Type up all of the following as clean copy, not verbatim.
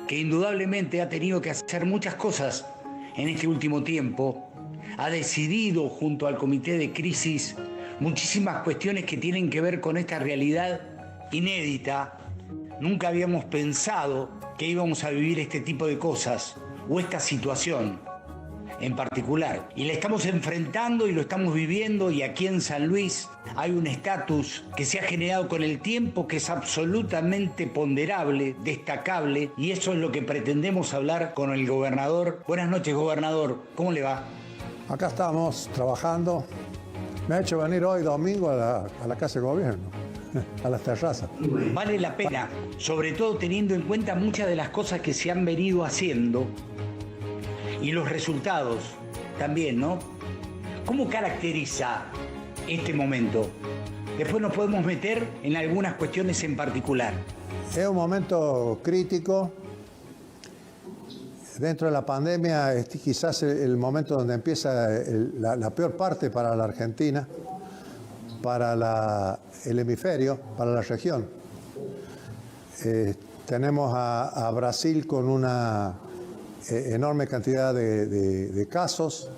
que indudablemente ha tenido que hacer muchas cosas en este último tiempo, ha decidido junto al Comité de Crisis muchísimas cuestiones que tienen que ver con esta realidad inédita. Nunca habíamos pensado que íbamos a vivir este tipo de cosas o esta situación en particular. Y la estamos enfrentando y lo estamos viviendo, y aquí en San Luis hay un estatus que se ha generado con el tiempo que es absolutamente ponderable, destacable, y eso es lo que pretendemos hablar con el gobernador. Buenas noches, gobernador. ¿Cómo le va? Acá estamos trabajando. Me ha hecho venir hoy domingo a la Casa de Gobierno, a las terrazas. Vale la pena, sobre todo teniendo en cuenta muchas de las cosas que se han venido haciendo y los resultados también, ¿no? ¿Cómo caracteriza este momento? Después nos podemos meter en algunas cuestiones en particular. Es un momento crítico. Dentro de la pandemia es quizás el momento donde empieza la peor parte para la Argentina, para el hemisferio, para la región. Tenemos a Brasil con una enorme cantidad de casos.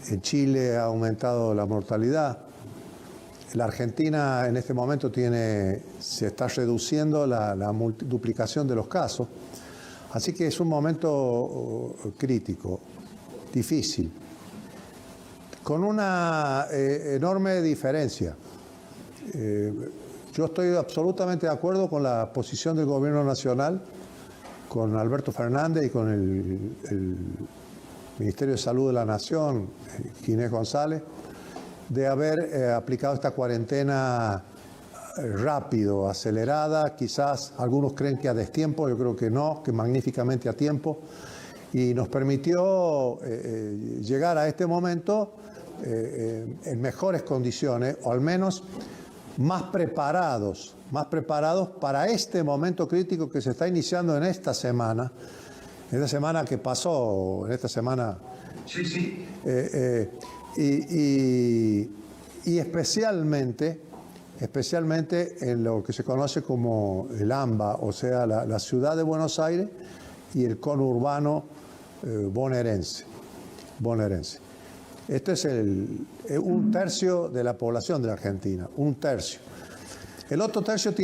En Chile ha aumentado la mortalidad. La Argentina en este momento se está reduciendo la duplicación de los casos. Así que es un momento crítico, difícil, con una enorme diferencia. Yo estoy absolutamente de acuerdo con la posición del Gobierno Nacional, con Alberto Fernández y con el Ministerio de Salud de la Nación, Ginés González, de haber aplicado esta cuarentena rápido, acelerada. Quizás algunos creen que a destiempo, yo creo que no, que magníficamente a tiempo, y nos permitió llegar a este momento en mejores condiciones, o al menos más preparados para este momento crítico que se está iniciando en esta semana que pasó, en esta semana. Sí. Y especialmente en lo que se conoce como el AMBA, o sea, la ciudad de Buenos Aires y el conurbano bonaerense. Este es un tercio de la población de la Argentina, un tercio. El otro tercio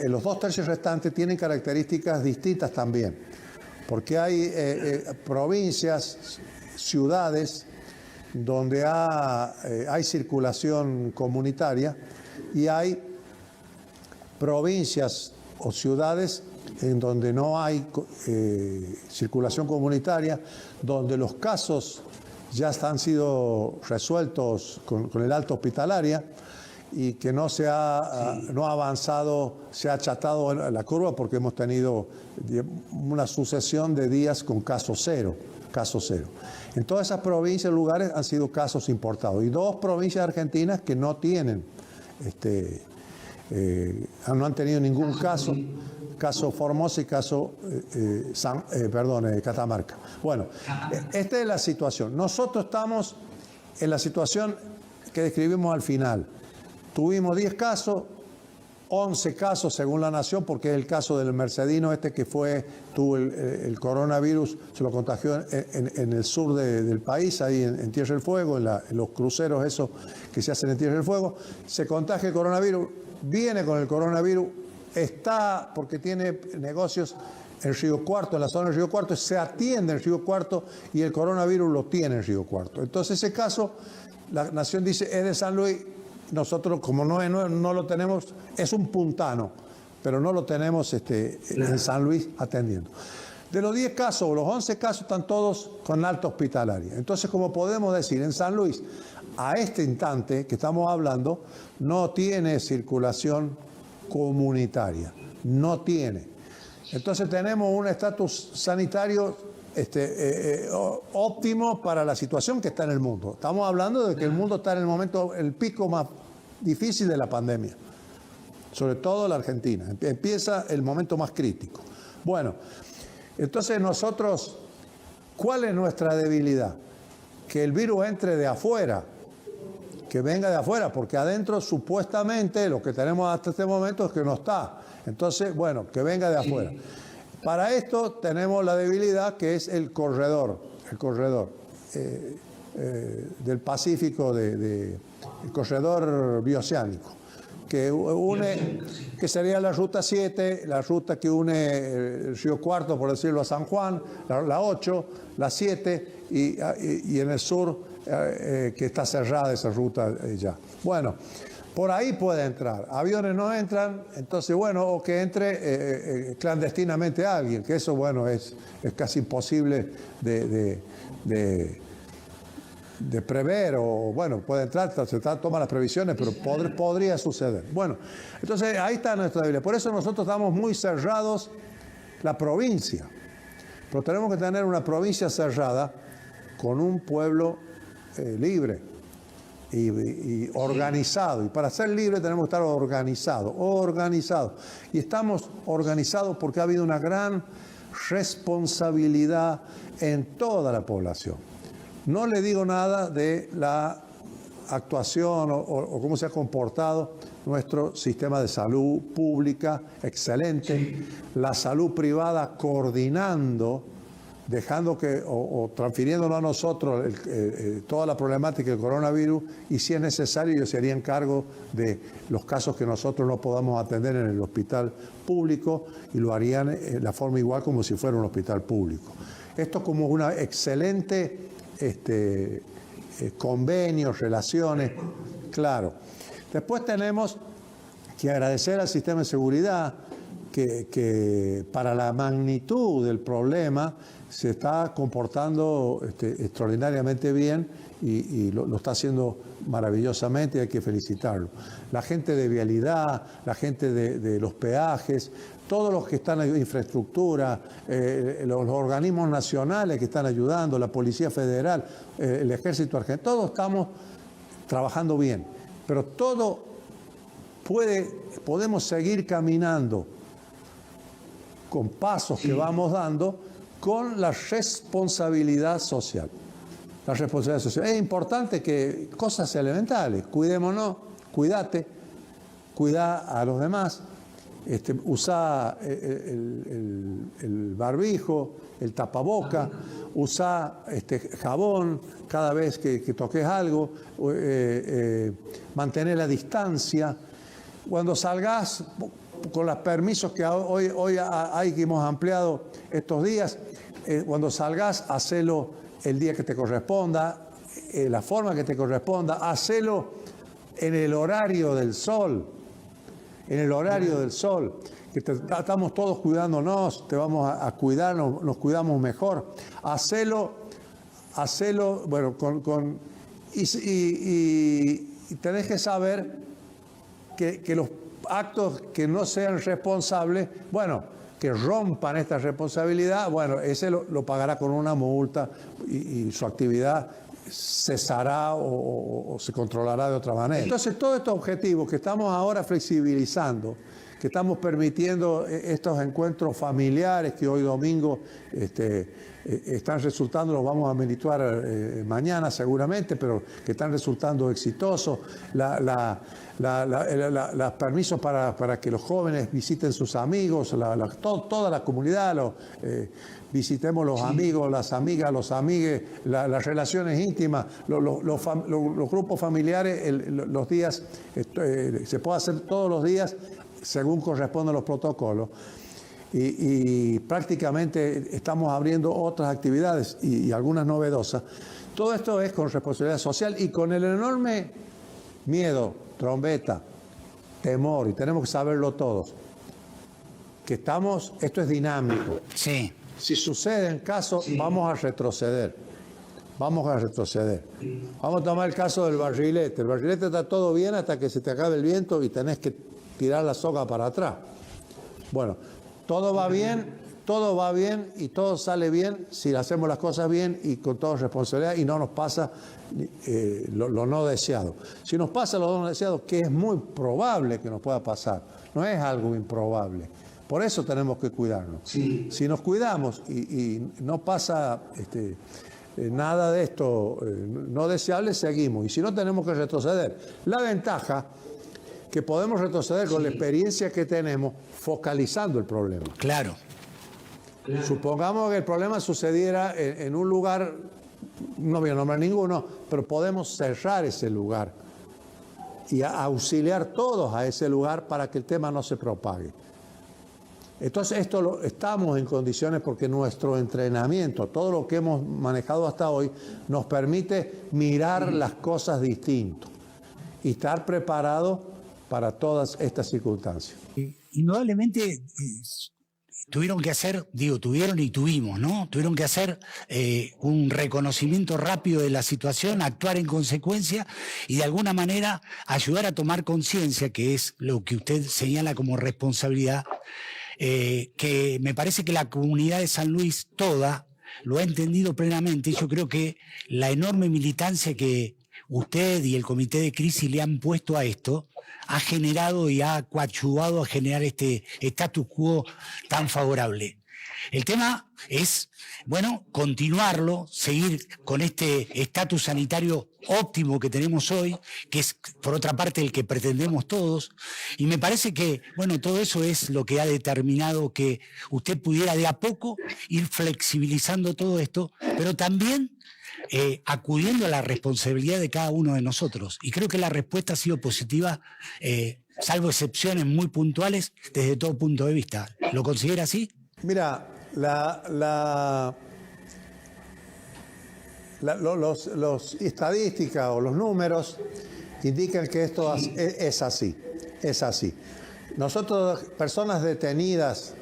los 2 tercios restantes tienen características distintas también, porque hay provincias, ciudades, donde hay circulación comunitaria, y hay provincias o ciudades en donde no hay circulación comunitaria, donde los casos ya han sido resueltos con el alta hospitalaria y que no ha avanzado, se ha achatado la curva, porque hemos tenido una sucesión de días con caso cero. En todas esas provincias, lugares, han sido casos importados, y 2 provincias argentinas que no tienen, no han tenido ningún caso Formosa y caso Catamarca. Bueno, esta es la situación. Nosotros estamos en la situación que describimos al final. Tuvimos 10 casos, 11 casos según La Nación, porque es el caso del mercedino que tuvo el coronavirus, se lo contagió en el sur del país, ahí en Tierra del Fuego, en los cruceros esos que se hacen en Tierra del Fuego. Se contagia el coronavirus, viene con el coronavirus, está porque tiene negocios en Río Cuarto, en la zona de Río Cuarto, se atiende en Río Cuarto y el coronavirus lo tiene en Río Cuarto. Entonces ese caso, La Nación dice, es de San Luis. Nosotros, como no lo tenemos, es un puntano, pero no lo tenemos en San Luis atendiendo. De los 10 casos, los 11 casos están todos con alta hospitalaria. Entonces, como podemos decir, en San Luis, a este instante que estamos hablando, no tiene circulación comunitaria, no tiene. Entonces tenemos un estatus sanitario óptimo para la situación que está en el mundo. Estamos hablando de que el mundo está en el pico más difícil de la pandemia, sobre todo la Argentina. Empieza el momento más crítico. Bueno, entonces nosotros, ¿cuál es nuestra debilidad? Que el virus entre de afuera, que venga de afuera, porque adentro supuestamente lo que tenemos hasta este momento es que no está. Entonces, bueno, que venga de afuera. Para esto tenemos la debilidad que es el corredor del Pacífico, el corredor bioceánico, que sería la ruta 7, la ruta que une el Río Cuarto, por decirlo, a San Juan, la 8, la 7 y en el sur que está cerrada esa ruta ya. Bueno, por ahí puede entrar. Aviones no entran, entonces, bueno, o que entre clandestinamente alguien, que eso, bueno, es casi imposible de prever, o bueno, puede entrar, se toma las previsiones, pero podría suceder. Bueno, entonces ahí está nuestra debilidad. Por eso nosotros estamos muy cerrados la provincia, pero tenemos que tener una provincia cerrada con un pueblo libre y organizado. Y para ser libre tenemos que estar organizados. Y estamos organizados porque ha habido una gran responsabilidad en toda la población. No le digo nada de la actuación o cómo se ha comportado nuestro sistema de salud pública, excelente, sí. La salud privada coordinando, dejando que, o transfiriéndonos a nosotros toda la problemática del coronavirus, y si es necesario ellos se harían cargo de los casos que nosotros no podamos atender en el hospital público y lo harían de la forma igual como si fuera un hospital público. Esto como una excelente convenios, relaciones, claro. Después tenemos que agradecer al sistema de seguridad que para la magnitud del problema se está comportando extraordinariamente bien y lo está haciendo maravillosamente y hay que felicitarlo. La gente de vialidad, la gente de los peajes, todos los que están en infraestructura, los organismos nacionales que están ayudando, la Policía Federal, el Ejército Argentino, todos estamos trabajando bien, pero podemos seguir caminando con pasos que vamos dando con la responsabilidad social. La responsabilidad social. Es importante que cosas elementales, cuidémonos, cuídate, cuida a los demás. Usa el barbijo, el tapaboca, usa jabón cada vez que toques algo, mantener la distancia. Cuando salgas, con los permisos que hoy hay que hemos ampliado estos días, cuando salgas, hacelo el día que te corresponda, la forma que te corresponda, hacelo en el horario del sol. En el horario del sol, que estamos todos cuidándonos, te vamos a cuidar, nos cuidamos mejor. Hacelo, bueno, y tenés que saber que los actos que no sean responsables, bueno, que rompan esta responsabilidad, bueno, ese lo pagará con una multa y su actividad cesará o se controlará de otra manera. Entonces, todos estos objetivos que estamos ahora flexibilizando, que estamos permitiendo estos encuentros familiares que hoy domingo están resultando, los vamos a monitorear mañana seguramente, pero que están resultando exitosos, los permisos para que los jóvenes visiten sus amigos, toda la comunidad, visitemos los amigos, las amigas, los amigues, las relaciones íntimas, los grupos familiares, los días, se puede hacer todos los días según corresponden los protocolos. Y prácticamente estamos abriendo otras actividades y algunas novedosas. Todo esto es con responsabilidad social y con el enorme miedo, trombeta, temor, y tenemos que saberlo todos, que esto es dinámico. Sí. Si suceden casos, sí, vamos a retroceder. Vamos a tomar el caso del barrilete. El barrilete está todo bien hasta que se te acabe el viento y tenés que tirar la soga para atrás. Bueno, todo va bien y todo sale bien si hacemos las cosas bien y con toda responsabilidad y no nos pasa lo no deseado. Si nos pasa lo no deseado, que es muy probable que nos pueda pasar, no es algo improbable. Por eso tenemos que cuidarnos. Sí. Si nos cuidamos y no pasa nada de esto no deseable, seguimos. Y si no, tenemos que retroceder. La ventaja que podemos retroceder con la experiencia que tenemos focalizando el problema. Claro. Supongamos que el problema sucediera en un lugar, no voy a nombrar ninguno, pero podemos cerrar ese lugar y auxiliar todos a ese lugar para que el tema no se propague. Entonces estamos en condiciones porque nuestro entrenamiento, todo lo que hemos manejado hasta hoy, nos permite mirar las cosas distinto y estar preparados para todas estas circunstancias. Indudablemente tuvieron que hacer, tuvieron y tuvimos, ¿no? Tuvieron que hacer un reconocimiento rápido de la situación, actuar en consecuencia y de alguna manera ayudar a tomar conciencia, que es lo que usted señala como responsabilidad, que me parece que la comunidad de San Luis toda lo ha entendido plenamente, y yo creo que la enorme militancia que usted y el Comité de Crisis le han puesto a esto ha generado y ha coadyuvado a generar este status quo tan favorable. El tema es, bueno, continuarlo, seguir con este estatus sanitario óptimo que tenemos hoy, que es, por otra parte, el que pretendemos todos. Y me parece que, bueno, todo eso es lo que ha determinado que usted pudiera de a poco ir flexibilizando todo esto, pero también acudiendo a la responsabilidad de cada uno de nosotros. Y creo que la respuesta ha sido positiva, salvo excepciones muy puntuales, desde todo punto de vista. ¿Lo considera así? Mira, los estadísticas o los números indican que esto es así, es así. Nosotros, personas detenidas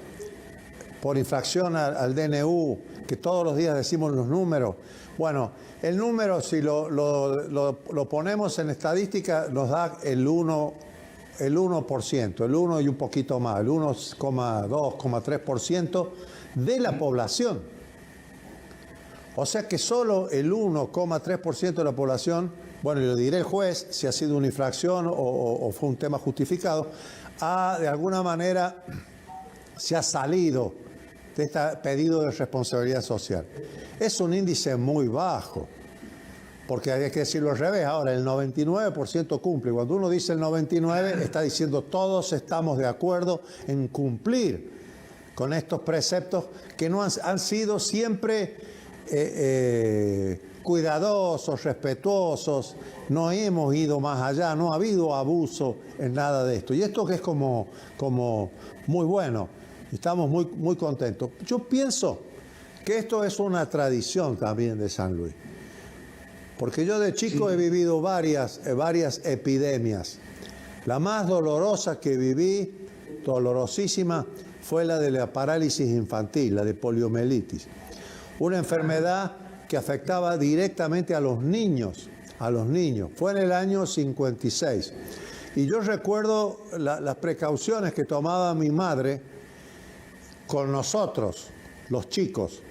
por infracción al DNU, que todos los días decimos los números, bueno, el número si lo ponemos en estadística nos da el 1%, el 1% y un poquito más, el 1,2,3% de la población. O sea que solo el 1,3% de la población, bueno, y lo dirá el juez, si ha sido una infracción o fue un tema justificado, de alguna manera se ha salido de este pedido de responsabilidad social. Es un índice muy bajo, porque hay que decirlo al revés. Ahora, el 99% cumple. Cuando uno dice el 99%, está diciendo todos estamos de acuerdo en cumplir con estos preceptos que no han sido siempre cuidadosos, respetuosos, no hemos ido más allá, no ha habido abuso en nada de esto. Y esto que es como muy bueno, estamos muy contentos. Yo pienso que esto es una tradición también de San Luis, porque yo de chico he vivido varias epidemias. La más dolorosa que viví, dolorosísima, fue la de la parálisis infantil, la de poliomielitis. Una enfermedad que afectaba directamente a los niños. Fue en el año 56. Y yo recuerdo las precauciones que tomaba mi madre con nosotros, los chicos.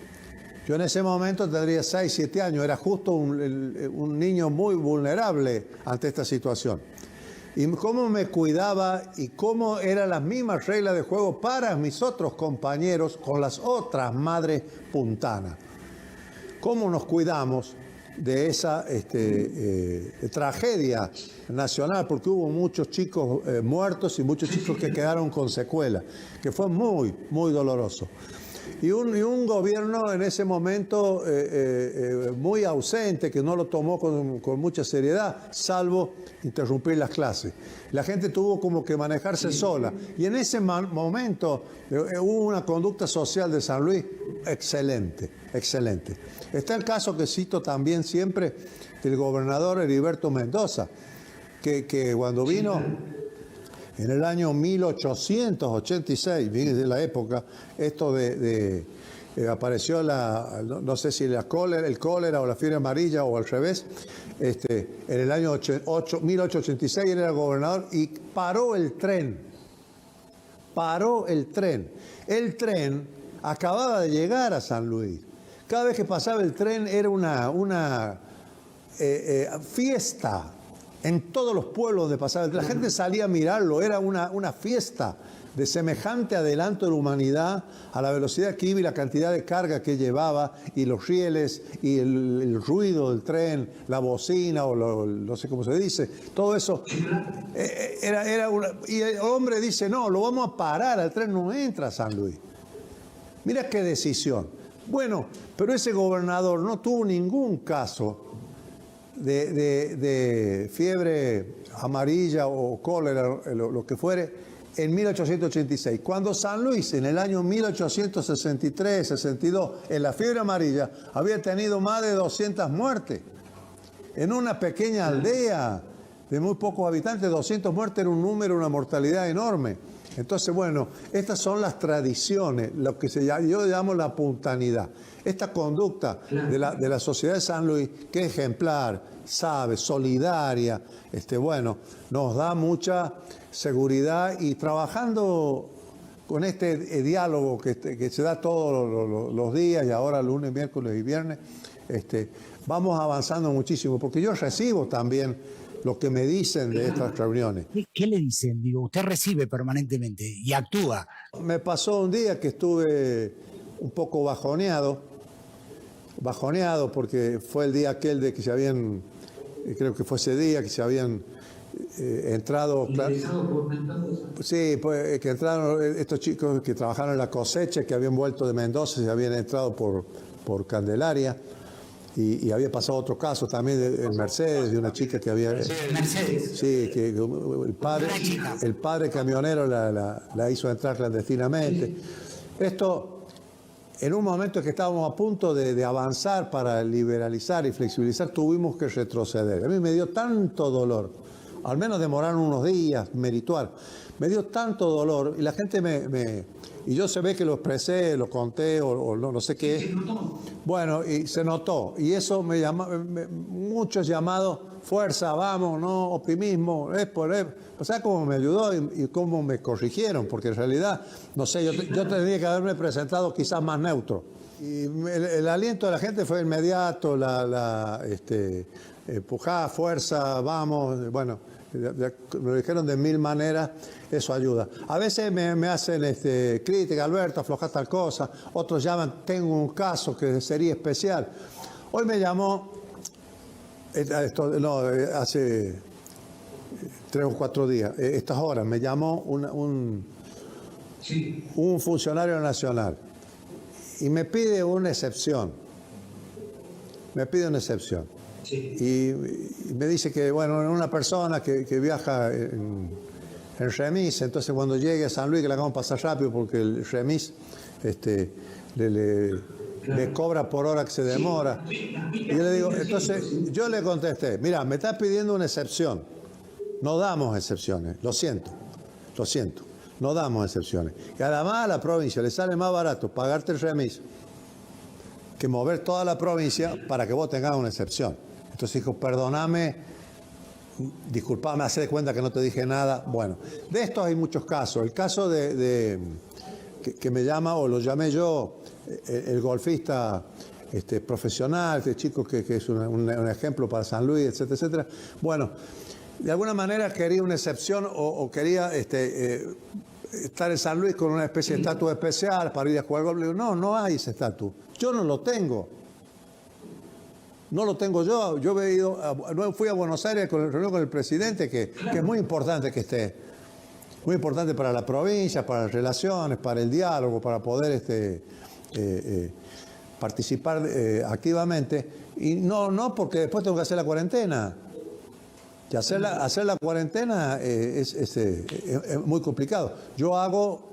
Yo en ese momento tendría 6, 7 años, era justo un niño muy vulnerable ante esta situación. Y cómo me cuidaba y cómo eran las mismas reglas de juego para mis otros compañeros con las otras madres puntanas. Cómo nos cuidamos de esa tragedia nacional, porque hubo muchos chicos muertos y muchos chicos que quedaron con secuelas, que fue muy, muy doloroso. Y un gobierno en ese momento muy ausente, que no lo tomó con mucha seriedad, salvo interrumpir las clases. La gente tuvo como que manejarse sola. Y en ese momento hubo una conducta social de San Luis excelente, excelente. Está el caso que cito también siempre del gobernador Heriberto Mendoza, que cuando vino en el año 1886, de la época, esto apareció no sé si el cólera o la fiebre amarilla o al revés, en el año 1886 él era gobernador y paró el tren. El tren acababa de llegar a San Luis. Cada vez que pasaba el tren era una fiesta. En todos los pueblos donde pasaba, la gente salía a mirarlo, era una fiesta de semejante adelanto de la humanidad a la velocidad que iba y la cantidad de carga que llevaba y los rieles y el ruido del tren, la bocina o no sé cómo se dice, todo eso. Y el hombre dice, no, lo vamos a parar, el tren no entra a San Luis. Mira qué decisión. Bueno, pero ese gobernador no tuvo ningún caso de fiebre amarilla o cólera, lo que fuere, en 1886. Cuando San Luis, en el año 1863-62, en la fiebre amarilla, había tenido más de 200 muertes. En una pequeña aldea de muy pocos habitantes, 200 muertes era un número, una mortalidad enorme. Entonces, bueno, estas son las tradiciones, lo que yo llamo la puntanidad. Esta conducta de la sociedad de San Luis, que es ejemplar, sabe, solidaria, bueno, nos da mucha seguridad, y trabajando con este diálogo que se da todos los días, y ahora lunes, miércoles y viernes, vamos avanzando muchísimo, porque yo recibo también lo que me dicen de estas reuniones. ¿Qué le dicen? Digo, usted recibe permanentemente y actúa. Me pasó un día que estuve un poco bajoneado porque fue el día aquel de que se habían, creo que fue ese día que se habían entrado. Sí, pues, que entraron estos chicos que trabajaron en la cosecha, que habían vuelto de Mendoza, se habían entrado por Candelaria. Y había pasado otro caso también en Mercedes, de una chica que había... Mercedes. Sí, que el padre camionero la hizo entrar clandestinamente. Esto, en un momento que estábamos a punto de avanzar para liberalizar y flexibilizar, tuvimos que retroceder. A mí me dio tanto dolor, al menos demoraron unos días, merituar. Me dio tanto dolor, y la gente y yo se ve que lo expresé, lo conté, o no sé qué. Bueno, y se notó. Y eso muchos llamados, fuerza, vamos, no, optimismo, o sea, cómo me ayudó y cómo me corrigieron, porque en realidad, no sé, yo tendría que haberme presentado quizás más neutro. Y el aliento de la gente fue inmediato, empujá, fuerza, vamos, bueno. Me lo dijeron de mil maneras, eso ayuda. A veces me hacen crítica, Alberto, aflojá tal cosa. Otros llaman, tengo un caso que sería especial. Hoy me llamó, hace 3 o 4 días, estas horas, me llamó un funcionario nacional y me pide una excepción. Sí. Y me dice que, bueno, una persona que viaja en remis, entonces cuando llegue a San Luis, que le hagamos pasar rápido, porque el remis le cobra por hora que se demora. Y yo le digo, entonces yo le contesté, mira, me estás pidiendo una excepción. No damos excepciones, lo siento, no damos excepciones. Y además a la provincia le sale más barato pagarte el remis que mover toda la provincia para que vos tengas una excepción. Entonces dijo, perdóname, disculpame, hacé de cuenta que no te dije nada. Bueno, de estos hay muchos casos. El caso que me llama, o lo llamé yo, el golfista profesional, este chico que es un ejemplo para San Luis, etcétera, etcétera. Bueno, de alguna manera quería una excepción o quería estar en San Luis con una especie de estatus especial para ir a jugar golf. Le digo, no hay ese estatus. Yo no lo tengo. No lo tengo yo. Yo fui a Buenos Aires reunión con el presidente, que es muy importante que esté. Muy importante para la provincia, para las relaciones, para el diálogo, para poder participar activamente. Y no porque después tengo que hacer la cuarentena. Y hacer la cuarentena es muy complicado. Yo hago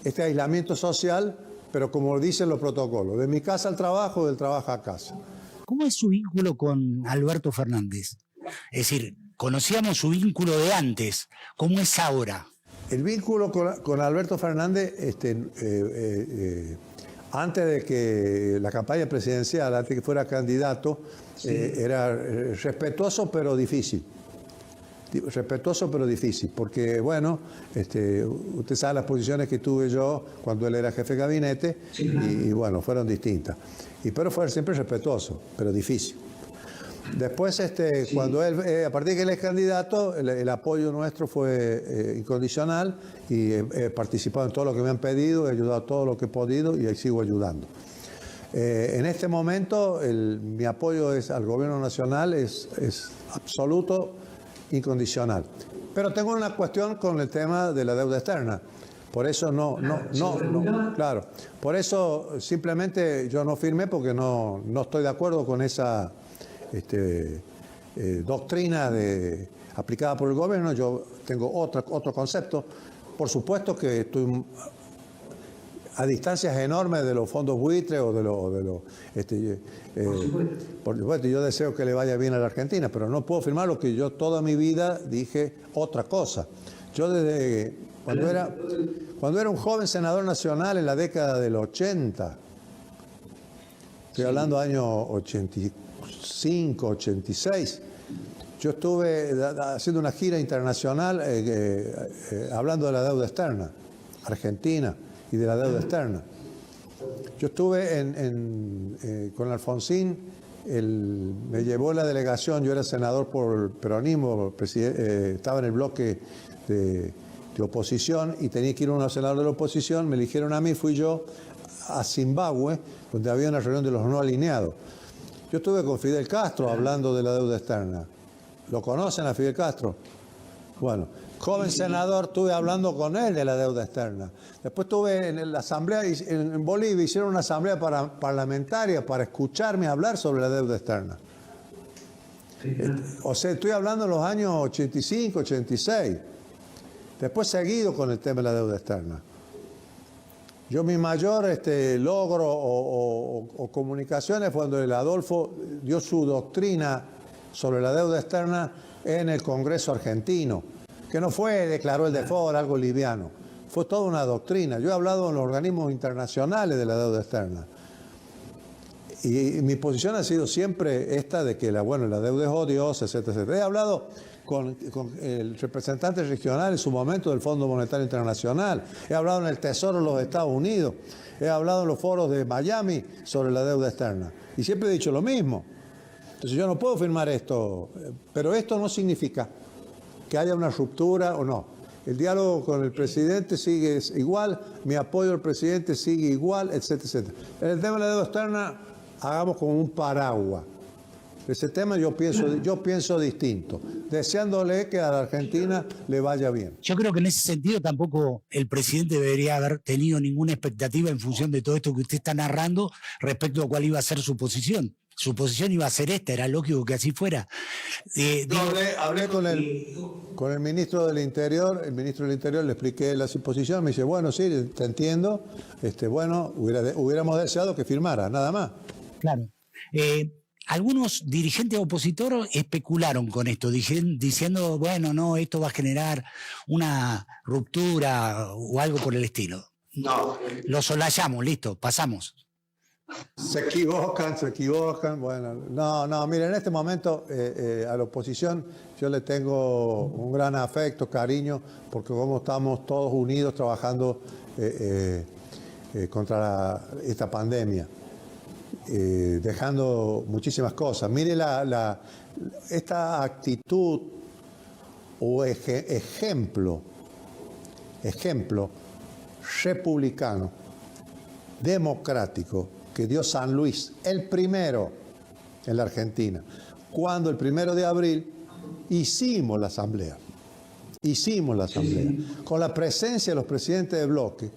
este aislamiento social, pero como dicen los protocolos, de mi casa al trabajo, del trabajo a casa. ¿Cómo es su vínculo con Alberto Fernández? Es decir, conocíamos su vínculo de antes. ¿Cómo es ahora? El vínculo con Alberto Fernández, antes de que la campaña presidencial, antes de que fuera candidato, sí, era respetuoso pero difícil. Respetuoso pero difícil, porque bueno, usted sabe las posiciones que tuve yo cuando él era jefe de gabinete, sí, y bueno, fueron distintas. Pero fue siempre respetuoso, pero difícil. Después, sí, cuando él, a partir de que él es candidato, el apoyo nuestro fue incondicional, y he participado en todo lo que me han pedido, he ayudado todo lo que he podido y ahí sigo ayudando. En este momento, mi apoyo al gobierno nacional es absoluto, incondicional. Pero tengo una cuestión con el tema de la deuda externa. Por eso claro. Por eso simplemente yo no firmé porque no estoy de acuerdo con esa doctrina aplicada por el gobierno. Yo tengo otro concepto. Por supuesto que estoy a distancias enormes de los fondos buitres o por supuesto, yo deseo que le vaya bien a la Argentina, pero no puedo firmar lo que yo toda mi vida dije otra cosa. Yo desde cuando era un joven senador nacional en la década del 80, estoy hablando de años 85, 86, yo estuve haciendo una gira internacional hablando de la deuda externa, Argentina, y de la deuda externa. Yo estuve con Alfonsín, me llevó la delegación, yo era senador por el peronismo, estaba en el bloque de oposición y tenía que ir a un senador de la oposición, me eligieron a mí, fui yo a Zimbabue, donde había una reunión de los no alineados. Yo estuve con Fidel Castro hablando de la deuda externa. ¿Lo conocen a Fidel Castro? Bueno, joven senador, estuve hablando con él de la deuda externa. Después estuve en la asamblea, en Bolivia hicieron una asamblea parlamentaria para escucharme hablar sobre la deuda externa. O sea, estoy hablando de los años 85, 86. Después seguido con el tema de la deuda externa. Yo mi mayor logro o comunicaciones fue cuando el Adolfo dio su doctrina sobre la deuda externa en el Congreso argentino, que no declaró el default algo liviano, fue toda una doctrina. Yo he hablado en los organismos internacionales de la deuda externa y mi posición ha sido siempre esta de que la deuda es odiosa, etcétera, etcétera. He hablado con el representante regional en su momento del Fondo Monetario Internacional, he hablado en el Tesoro de los Estados Unidos, he hablado en los foros de Miami sobre la deuda externa y siempre he dicho lo mismo. Entonces yo no puedo firmar esto, pero esto no significa que haya una ruptura o no. El diálogo con el presidente sigue igual, mi apoyo al presidente sigue igual, etcétera, etcétera. En el tema de la deuda externa, hagamos como un paraguas. Ese tema yo pienso distinto, deseándole que a la Argentina le vaya bien. Yo creo que en ese sentido tampoco el presidente debería haber tenido ninguna expectativa en función de todo esto que usted está narrando respecto a cuál iba a ser su posición. Su posición iba a ser esta, era lógico que así fuera. Hablé con el ministro del Interior, le expliqué la posición, me dice, bueno, sí, te entiendo, hubiéramos deseado que firmara, nada más. Claro. Algunos dirigentes opositores especularon con esto, diciendo, bueno, no, esto va a generar una ruptura o algo por el estilo. No. Lo solayamos, listo, pasamos. Se equivocan. Bueno, no, mire, en este momento a la oposición yo le tengo un gran afecto, cariño, porque como estamos todos unidos trabajando contra esta pandemia, dejando muchísimas cosas. Mire esta actitud o ejemplo republicano, democrático, que dio San Luis, el primero en la Argentina, cuando el 1 de abril hicimos la asamblea, con la presencia de los presidentes de bloque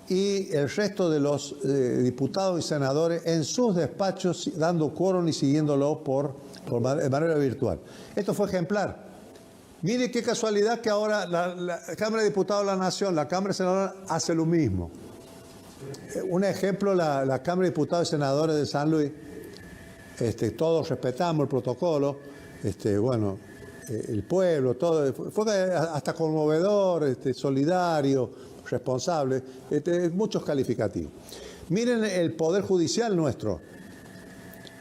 y el resto de los diputados y senadores en sus despachos, dando quórum y siguiéndolo de manera virtual. Esto fue ejemplar. Mire qué casualidad que ahora la Cámara de Diputados de la Nación, la Cámara de Senadores hace lo mismo. Un ejemplo, la Cámara de Diputados y Senadores de San Luis, todos respetamos el protocolo, el pueblo, todo, fue hasta conmovedor, solidario, responsable, muchos calificativos. Miren el Poder Judicial nuestro,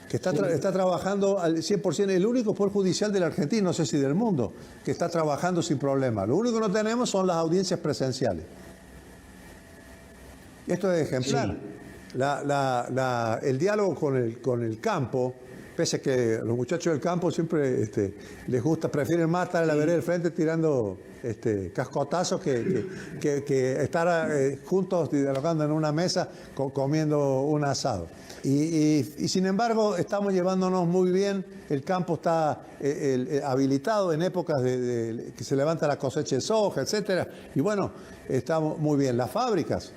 que está trabajando al 100%, el único Poder Judicial de la Argentina, no sé si del mundo, que está trabajando sin problema. Lo único que no tenemos son las audiencias presenciales. Esto es ejemplar. Sí. El diálogo con el campo, pese a que a los muchachos del campo siempre les gusta, prefieren más estar en la vereda del frente tirando cascotazos que estar juntos dialogando en una mesa comiendo un asado. Y sin embargo estamos llevándonos muy bien, el campo está habilitado en épocas que se levanta la cosecha de soja, etcétera, y bueno, estamos muy bien. Las fábricas,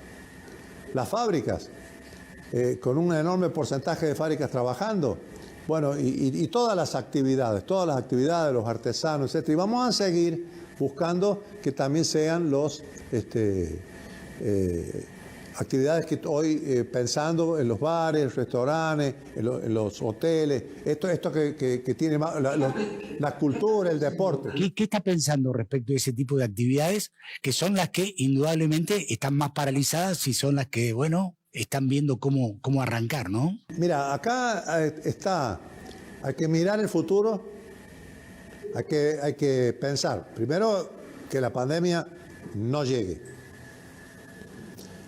con un enorme porcentaje de fábricas trabajando, bueno, y todas las actividades, los artesanos, etcétera, y vamos a seguir buscando que también sean los actividades que hoy pensando en los bares, restaurantes, en los hoteles, esto que tiene más, la cultura, el deporte. ¿Qué está pensando respecto a ese tipo de actividades que son las que indudablemente están más paralizadas y son las que, bueno, están viendo cómo arrancar, ¿no? Mira, acá hay que mirar el futuro, hay que pensar, primero, que la pandemia no llegue.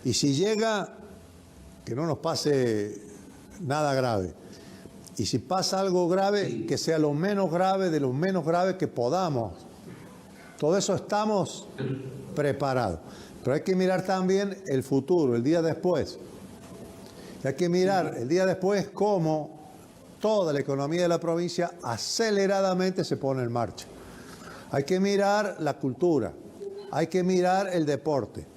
Y si llega, que no nos pase nada grave. Y si pasa algo grave, que sea lo menos grave de lo menos grave que podamos. Todo eso estamos preparados. Pero hay que mirar también el futuro, el día después. Y hay que mirar el día después cómo toda la economía de la provincia aceleradamente se pone en marcha. Hay que mirar la cultura, hay que mirar el deporte,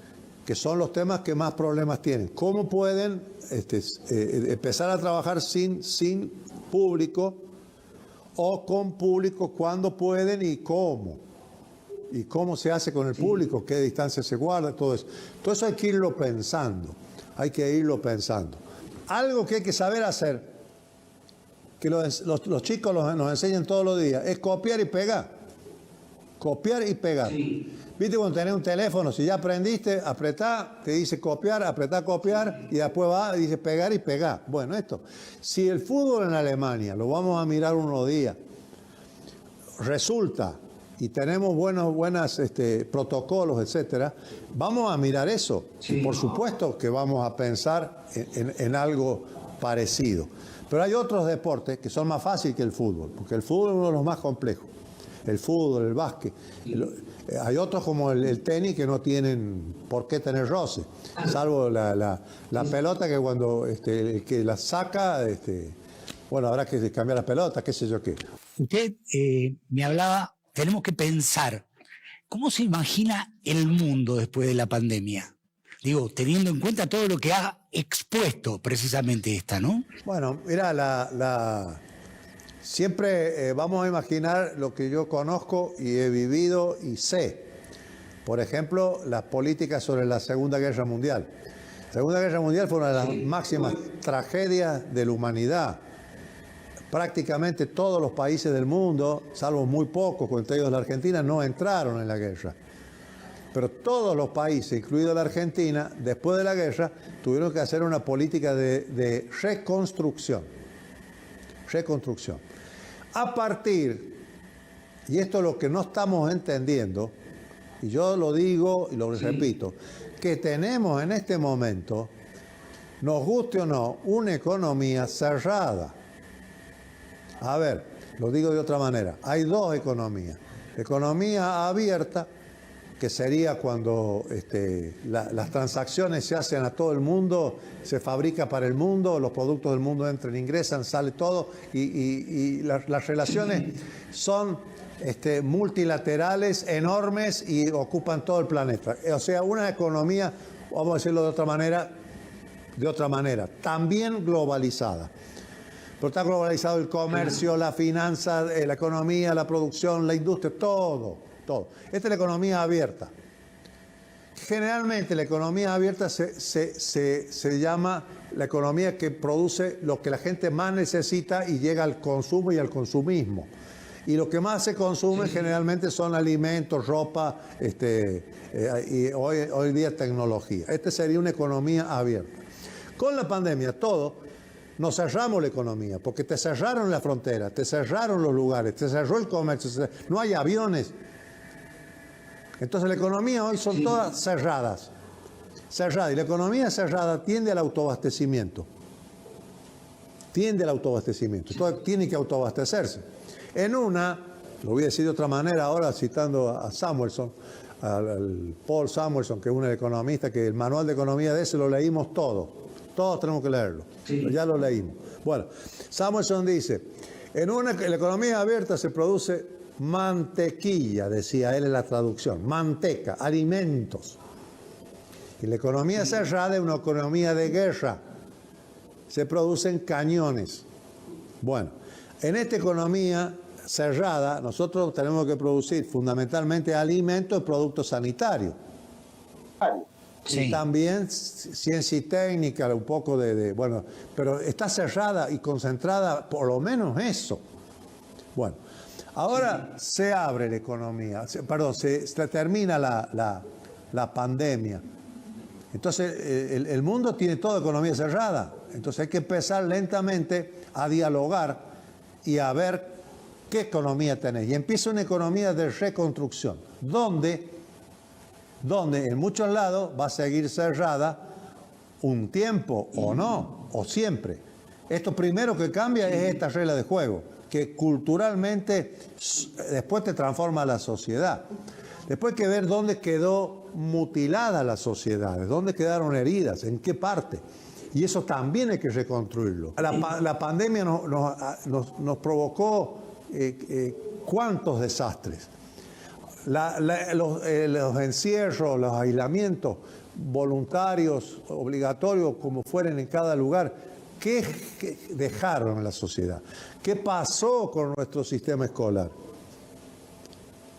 que son los temas que más problemas tienen. ¿Cómo pueden empezar a trabajar sin público o con público? ¿Cuándo pueden y cómo? ¿Y cómo se hace con el público? ¿Qué distancia se guarda? Todo eso. Todo eso hay que irlo pensando. Algo que hay que saber hacer, que los chicos nos enseñan todos los días, es copiar y pegar. Copiar y pegar. Sí. ¿Viste cuando tenés un teléfono? Si ya aprendiste, apretá, te dice copiar, apretá copiar, y después va y dice pegar y pegar. Bueno, si el fútbol en Alemania, lo vamos a mirar unos días, resulta, y tenemos buenos protocolos, etcétera, vamos a mirar eso. Sí. Y por supuesto que vamos a pensar en algo parecido. Pero hay otros deportes que son más fáciles que el fútbol, porque el fútbol es uno de los más complejos. El fútbol, el básquet. Hay otros como el tenis que no tienen por qué tener roce, salvo la pelota que cuando el que la saca, bueno, habrá que cambiar la pelota, qué sé yo qué. Usted me hablaba, tenemos que pensar, ¿cómo se imagina el mundo después de la pandemia? Digo, teniendo en cuenta todo lo que ha expuesto precisamente esta, ¿no? Bueno, mira, siempre vamos a imaginar lo que yo conozco y he vivido y sé. Por ejemplo, las políticas sobre la Segunda Guerra Mundial. La Segunda Guerra Mundial fue una de las máximas tragedias de la humanidad. Prácticamente todos los países del mundo, salvo muy pocos, entre ellos la Argentina, no entraron en la guerra. Pero todos los países, incluida la Argentina, después de la guerra, tuvieron que hacer una política de reconstrucción. A partir, y esto es lo que no estamos entendiendo, y yo lo digo y lo repito, que tenemos en este momento, nos guste o no, una economía cerrada. A ver, lo digo de otra manera, hay dos economías. La economía abierta, que sería cuando las transacciones se hacen a todo el mundo, se fabrica para el mundo, los productos del mundo entran, ingresan, sale todo, y las relaciones son multilaterales, enormes, y ocupan todo el planeta. O sea, una economía, vamos a decirlo de otra manera, también globalizada. Pero está globalizado el comercio, la finanza, la economía, la producción, la industria, todo. Esta es la economía abierta. Generalmente la economía abierta se llama la economía que produce lo que la gente más necesita y llega al consumo y al consumismo. Y lo que más se consume generalmente son alimentos, ropa, y hoy día tecnología. Esta sería una economía abierta. Con la pandemia nos cerramos la economía, porque te cerraron la frontera, te cerraron los lugares, te cerró el comercio, no hay aviones. Entonces la economía hoy son todas cerradas. Y la economía cerrada tiende al autoabastecimiento. tiende al autoabastecimiento. Entonces tiene que autoabastecerse. En una, lo voy a decir de otra manera ahora citando a Samuelson, al Paul Samuelson, que es un economista, que el manual de economía de ese lo leímos todos tenemos que leerlo, sí. Ya lo leímos. Bueno, Samuelson dice, en la economía abierta se produce mantequilla, decía él en la traducción, manteca, alimentos. Y la economía cerrada es una economía de guerra, se producen cañones. Bueno, en esta economía cerrada nosotros tenemos que producir fundamentalmente alimentos y productos sanitarios. Sí. Y también ciencia y técnica, un poco bueno, pero está cerrada y concentrada por lo menos eso. Bueno, ahora se abre la economía, se termina la pandemia. Entonces el mundo tiene toda economía cerrada, entonces hay que empezar lentamente a dialogar y a ver qué economía tenés. Y empieza una economía de reconstrucción, donde en muchos lados va a seguir cerrada un tiempo o no, o siempre. Esto primero que cambia es esta regla de juego, que culturalmente después te transforma la sociedad. Después hay que ver dónde quedó mutilada la sociedad, dónde quedaron heridas, en qué parte. Y eso también hay que reconstruirlo. La pandemia nos provocó cuántos desastres. Los encierros, los aislamientos voluntarios, obligatorios, como fueren en cada lugar, ¿qué dejaron en la sociedad? ¿Qué pasó con nuestro sistema escolar?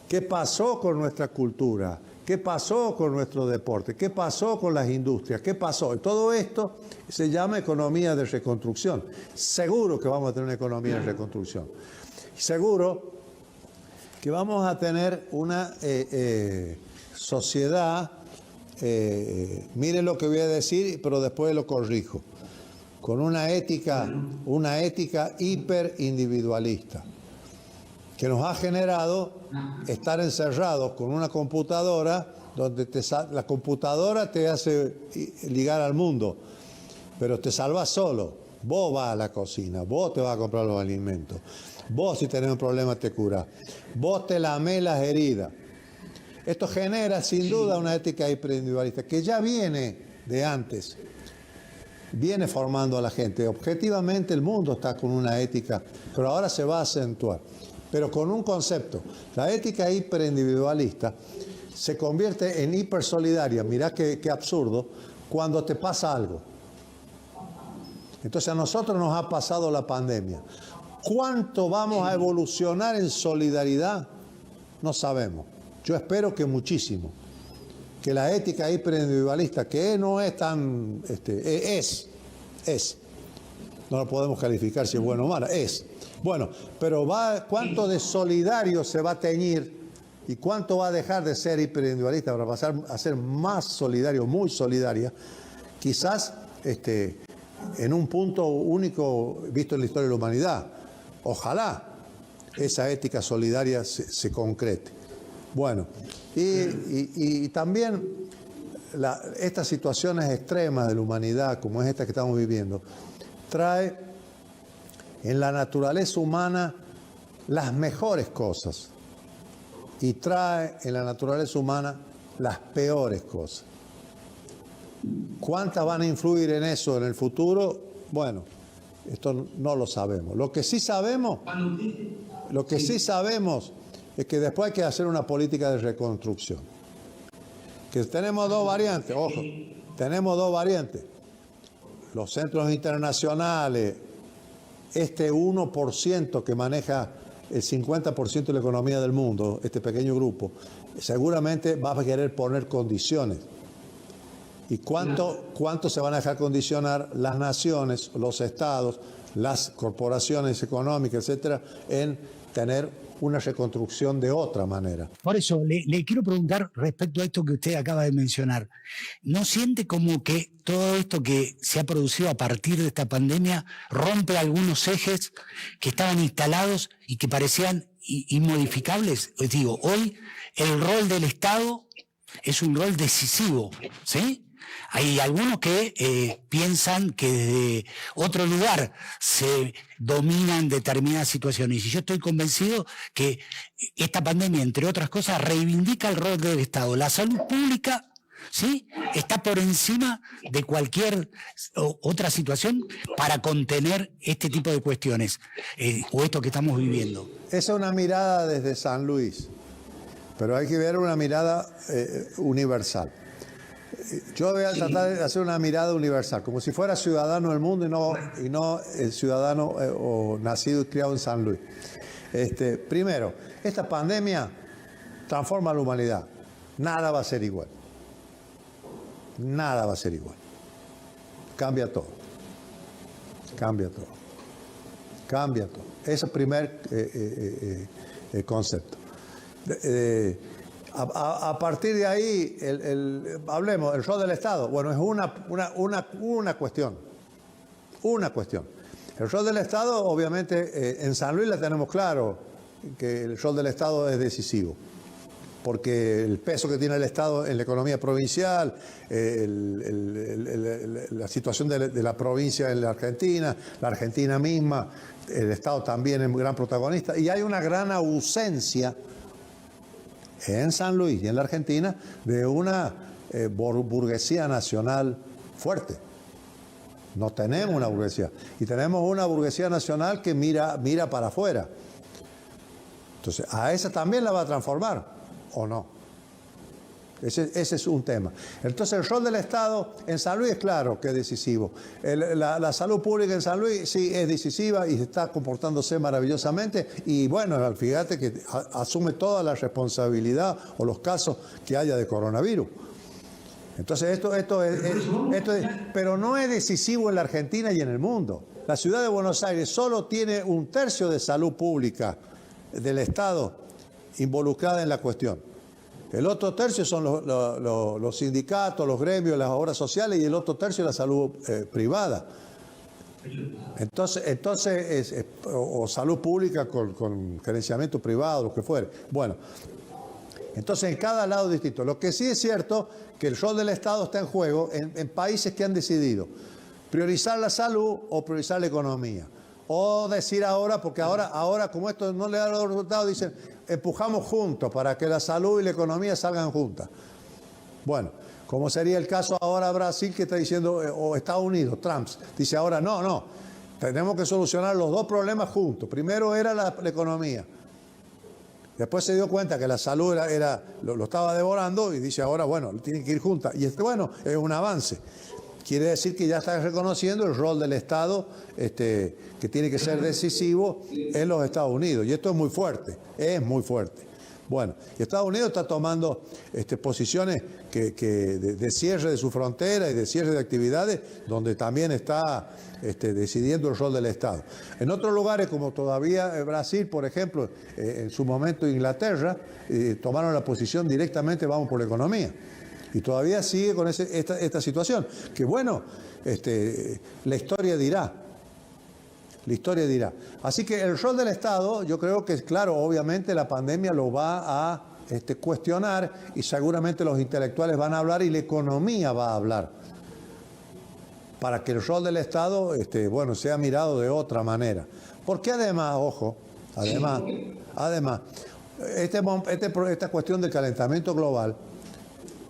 ¿Qué pasó con nuestra cultura? ¿Qué pasó con nuestro deporte? ¿Qué pasó con las industrias? ¿Qué pasó? Y todo esto se llama economía de reconstrucción. Seguro que vamos a tener una economía de reconstrucción. Seguro que vamos a tener una sociedad, miren lo que voy a decir, pero después lo corrijo, con una ética hiperindividualista, que nos ha generado estar encerrados con una computadora, donde la computadora te hace ligar al mundo, pero te salvas solo. Vos vas a la cocina, vos te vas a comprar los alimentos, vos si tenés un problema te curás, vos te lamés las heridas. Esto genera sin duda una ética hiperindividualista que ya viene de antes, viene formando a la gente. Objetivamente el mundo está con una ética, pero ahora se va a acentuar. Pero con un concepto, la ética hiperindividualista se convierte en hipersolidaria, mirá qué absurdo, cuando te pasa algo. Entonces a nosotros nos ha pasado la pandemia. ¿Cuánto vamos a evolucionar en solidaridad? No sabemos. Yo espero que muchísimo. Que la ética hiperindividualista, que no es tan... es. No lo podemos calificar si es bueno o malo, es. Bueno, pero ¿cuánto de solidario se va a teñir y cuánto va a dejar de ser hiperindividualista para pasar a ser más solidario, muy solidaria? Quizás en un punto único visto en la historia de la humanidad. Ojalá esa ética solidaria se concrete. Bueno, y también estas situaciones extremas de la humanidad, como es esta que estamos viviendo, trae en la naturaleza humana las mejores cosas y trae en la naturaleza humana las peores cosas. ¿Cuántas van a influir en eso en el futuro? Bueno, esto no lo sabemos. Lo que sí sabemos es que después hay que hacer una política de reconstrucción. Que tenemos dos variantes, ojo, tenemos dos variantes. Los centros internacionales, este 1% que maneja el 50% de la economía del mundo, este pequeño grupo, seguramente va a querer poner condiciones. ¿Y cuánto se van a dejar condicionar las naciones, los estados, las corporaciones económicas, etcétera, en tener una reconstrucción de otra manera? Por eso le quiero preguntar respecto a esto que usted acaba de mencionar. ¿No siente como que todo esto que se ha producido a partir de esta pandemia rompe algunos ejes que estaban instalados y que parecían inmodificables? Digo, hoy el rol del Estado es un rol decisivo, ¿sí? Hay algunos que piensan que desde otro lugar se dominan determinadas situaciones. Y yo estoy convencido que esta pandemia, entre otras cosas, reivindica el rol del Estado. La salud pública, ¿sí?, está por encima de cualquier otra situación para contener este tipo de cuestiones, o esto que estamos viviendo. Esa es una mirada desde San Luis, pero hay que ver una mirada universal. Yo voy a tratar de hacer una mirada universal, como si fuera ciudadano del mundo y no el ciudadano o nacido y criado en San Luis. Primero, esta pandemia transforma a la humanidad. Nada va a ser igual. Nada va a ser igual. Cambia todo. Cambia todo. Cambia todo. Ese es el primer concepto. A partir de ahí, hablemos, el rol del Estado. Bueno, es una cuestión. Una cuestión. El rol del Estado, obviamente, en San Luis la tenemos claro, que el rol del Estado es decisivo. Porque el peso que tiene el Estado en la economía provincial, la situación de la provincia en la Argentina misma, el Estado también es un gran protagonista, y hay una gran ausencia en San Luis y en la Argentina de una burguesía nacional fuerte. No tenemos una burguesía, y tenemos una burguesía nacional que mira para afuera. Entonces, a esa también la va a transformar, ¿o no? Ese es un tema. Entonces, el rol del Estado en San Luis es claro que es decisivo. La salud pública en San Luis sí es decisiva y está comportándose maravillosamente. Y bueno, fíjate que asume toda la responsabilidad o los casos que haya de coronavirus. Entonces, esto es, pero no es decisivo en la Argentina y en el mundo. La ciudad de Buenos Aires solo tiene 1/3 de salud pública del Estado involucrada en la cuestión. El otro tercio son los sindicatos, los gremios, las obras sociales, y el otro tercio la salud privada. Entonces o salud pública con gerenciamiento privado, lo que fuere. Bueno, entonces en cada lado es distinto. Lo que sí es cierto que el rol del Estado está en juego en países que han decidido priorizar la salud o priorizar la economía. O decir ahora, porque ahora como esto no le da los resultados, dicen, empujamos juntos para que la salud y la economía salgan juntas. Bueno, como sería el caso ahora Brasil, que está diciendo, o Estados Unidos, Trump, dice ahora, no, tenemos que solucionar los dos problemas juntos. Primero era la economía. Después se dio cuenta que la salud lo estaba devorando y dice ahora, bueno, tienen que ir juntas. Y bueno, es un avance. Quiere decir que ya está reconociendo el rol del Estado, que tiene que ser decisivo en los Estados Unidos. Y esto es muy fuerte, es muy fuerte. Bueno, y Estados Unidos está tomando posiciones de cierre de su frontera y de cierre de actividades, donde también está decidiendo el rol del Estado. En otros lugares, como todavía Brasil, por ejemplo, en su momento Inglaterra, tomaron la posición directamente, vamos por la economía. Y todavía sigue con esta situación. Que bueno, la historia dirá. La historia dirá. Así que el rol del Estado, yo creo que, claro, obviamente la pandemia lo va a cuestionar, y seguramente los intelectuales van a hablar y la economía va a hablar. Para que el rol del Estado, sea mirado de otra manera. Porque además, ojo, esta cuestión del calentamiento global,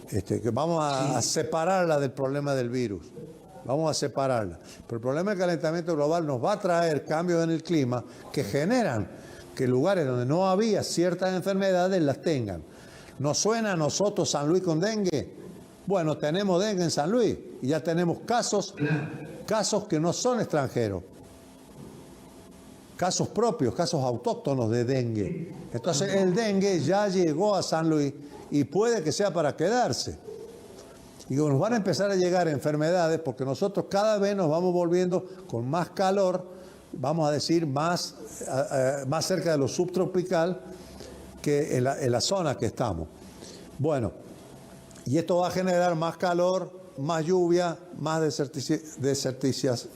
que vamos a separarla del problema del virus. Vamos a separarla. Pero el problema del calentamiento global nos va a traer cambios en el clima que generan que lugares donde no había ciertas enfermedades las tengan. ¿Nos suena a nosotros San Luis con dengue? Bueno, tenemos dengue en San Luis y ya tenemos casos que no son extranjeros. Casos propios, casos autóctonos de dengue. Entonces el dengue ya llegó a San Luis y puede que sea para quedarse. Y nos van a empezar a llegar enfermedades porque nosotros cada vez nos vamos volviendo con más calor, vamos a decir, más cerca de lo subtropical que en la zona que estamos. Bueno, y esto va a generar más calor, más lluvia, más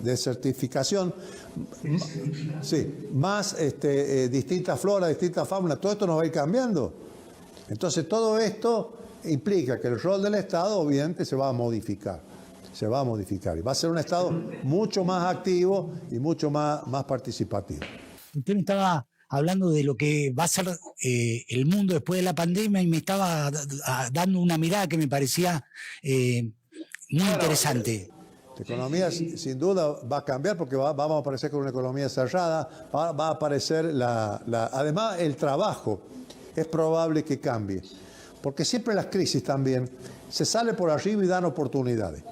desertificación, sí, más distintas floras, distintas faunas, todo esto nos va a ir cambiando. Entonces todo esto implica que el rol del Estado obviamente se va a modificar. Se va a modificar y va a ser un Estado mucho más activo y mucho más participativo. Usted me estaba hablando de lo que va a ser el mundo después de la pandemia y me estaba dando una mirada que me parecía muy interesante. La economía sin duda va a cambiar porque vamos a aparecer con una economía cerrada, va a aparecer además el trabajo es probable que cambie, porque siempre las crisis también se sale por arriba y dan oportunidades.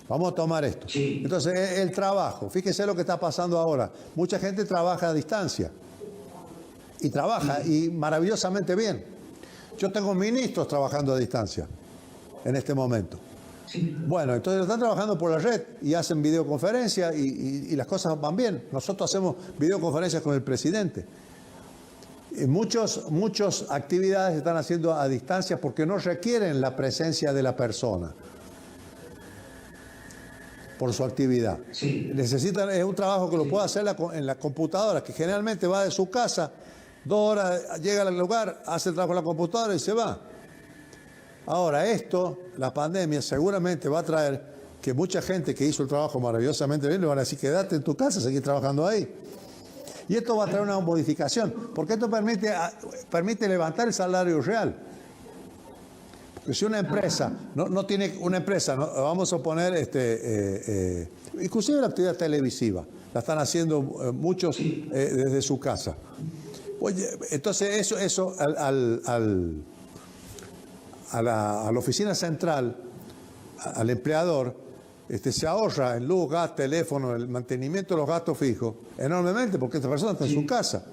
Vamos a tomar esto. Sí. Entonces, el trabajo, fíjese lo que está pasando ahora. Mucha gente trabaja a distancia y trabaja y maravillosamente bien. Yo tengo ministros trabajando a distancia en este momento. Sí. Bueno, entonces están trabajando por la red y hacen videoconferencias y las cosas van bien. Nosotros hacemos videoconferencias con el presidente. Muchas actividades se están haciendo a distancia porque no requieren la presencia de la persona por su actividad. Sí. Necesitan, es un trabajo que lo puede hacer en la computadora, que generalmente va de su casa, 2 horas, llega al lugar, hace el trabajo en la computadora y se va. Ahora la pandemia seguramente va a traer que mucha gente que hizo el trabajo maravillosamente bien le van a decir, quédate en tu casa, seguir trabajando ahí. Y esto va a traer una modificación, porque esto permite levantar el salario real. Porque si una empresa no tiene una empresa, vamos a poner inclusive la actividad televisiva, la están haciendo muchos desde su casa. Oye, entonces eso a la oficina central, al empleador, se ahorra en luz, gas, teléfono, el mantenimiento de los gastos fijos enormemente, porque esta persona está en su casa.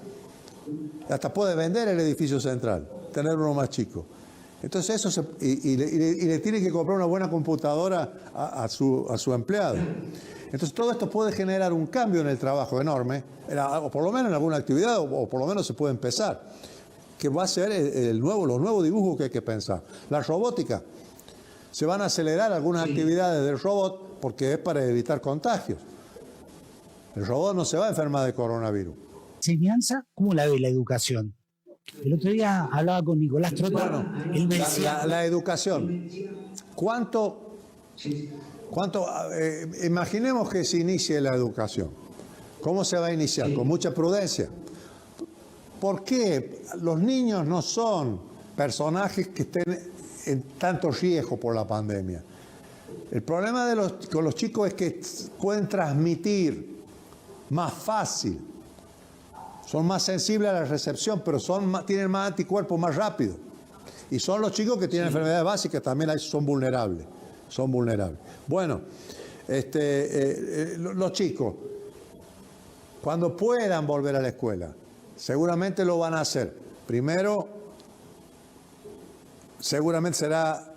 Hasta puede vender el edificio central, tener uno más chico. Entonces y le tiene que comprar una buena computadora a su empleado. Entonces todo esto puede generar un cambio en el trabajo enorme, o por lo menos en alguna actividad, o por lo menos se puede empezar, que va a ser los nuevos dibujos que hay que pensar. La robótica. Se van a acelerar algunas actividades del robot porque es para evitar contagios. El robot no se va a enfermar de coronavirus. ¿Enseñanza? ¿Cómo la ve la educación? El otro día hablaba con Nicolás Trota. Bueno, él me decía, la educación. Imaginemos que se inicie la educación. ¿Cómo se va a iniciar? Con mucha prudencia. ¿Por qué los niños no son personajes que estén en tanto riesgo por la pandemia? El problema con los chicos es que pueden transmitir más fácil. Son más sensibles a la recepción, pero tienen más anticuerpos más rápido. Y son los chicos que tienen enfermedades básicas, también son vulnerables. Bueno, los chicos, cuando puedan volver a la escuela, seguramente lo van a hacer. Primero, seguramente será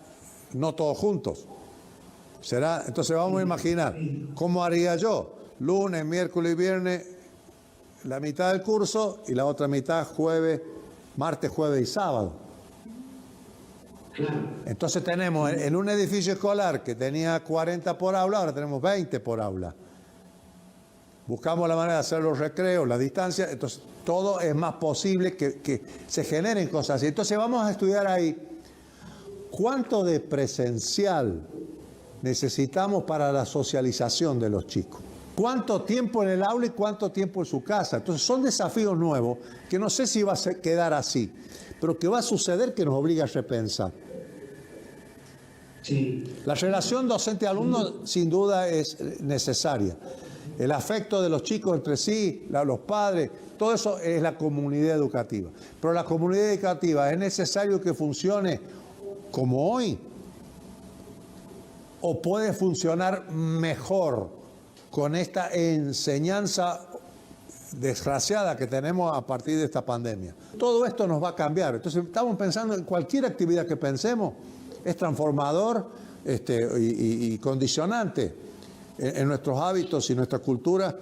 no todos juntos. Entonces vamos a imaginar, ¿cómo haría yo? Lunes, miércoles y viernes, la mitad del curso y la otra mitad martes, jueves y sábado. Entonces tenemos en un edificio escolar que tenía 40 por aula, ahora tenemos 20 por aula. Buscamos la manera de hacer los recreos, la distancia, entonces todo es más posible que se generen cosas así. Entonces vamos a estudiar ahí cuánto de presencial necesitamos para la socialización de los chicos. ¿Cuánto tiempo en el aula y cuánto tiempo en su casa? Entonces son desafíos nuevos que no sé si va a quedar así, pero que va a suceder que nos obliga a repensar. Sí. La relación docente-alumno sin duda es necesaria. El afecto de los chicos entre sí, los padres, todo eso es la comunidad educativa. Pero la comunidad educativa es necesario que funcione como hoy o puede funcionar mejor con esta enseñanza desgraciada que tenemos a partir de esta pandemia. Todo esto nos va a cambiar. Entonces estamos pensando en cualquier actividad que pensemos, es transformador y condicionante en nuestros hábitos y nuestra cultura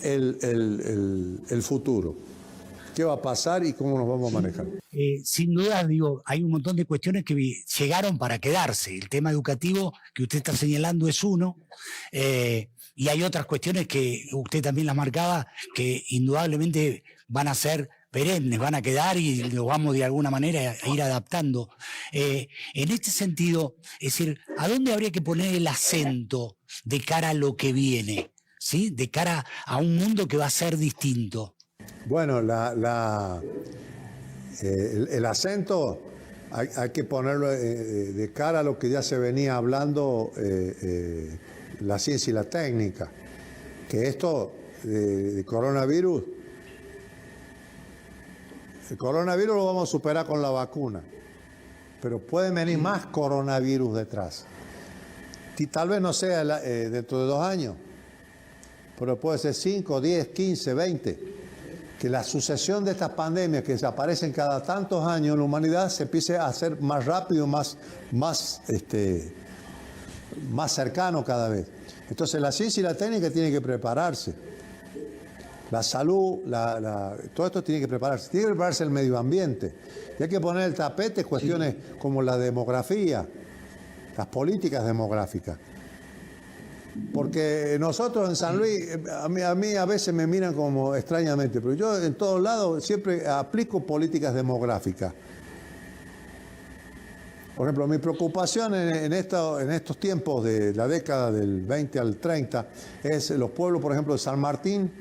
el futuro. ¿Qué va a pasar y cómo nos vamos a manejar? Sin duda, hay un montón de cuestiones que llegaron para quedarse. El tema educativo que usted está señalando es uno. Y hay otras cuestiones que usted también las marcaba, que indudablemente van a ser perennes, van a quedar y los vamos de alguna manera a ir adaptando. En este sentido, es decir, ¿a dónde habría que poner el acento de cara a lo que viene? ¿Sí? De cara a un mundo que va a ser distinto. Bueno, el acento hay que ponerlo de cara a lo que ya se venía hablando, la ciencia y la técnica, que esto de coronavirus, el coronavirus lo vamos a superar con la vacuna, pero pueden venir más coronavirus detrás. Y tal vez no sea dentro de 2 años, pero puede ser 5, 10, 15, 20. Que la sucesión de estas pandemias que aparecen cada tantos años en la humanidad se empiece a hacer más rápido, más cercano cada vez. Entonces la ciencia y la técnica tienen que prepararse. La salud, todo esto tiene que prepararse. Tiene que prepararse el medio ambiente. Y hay que poner el tapete cuestiones como la demografía, las políticas demográficas. Porque nosotros en San Luis, a mí a veces me miran como extrañamente, pero yo en todos lados siempre aplico políticas demográficas. Por ejemplo, mi preocupación en estos tiempos de la década del 20 al 30 es los pueblos, por ejemplo, de San Martín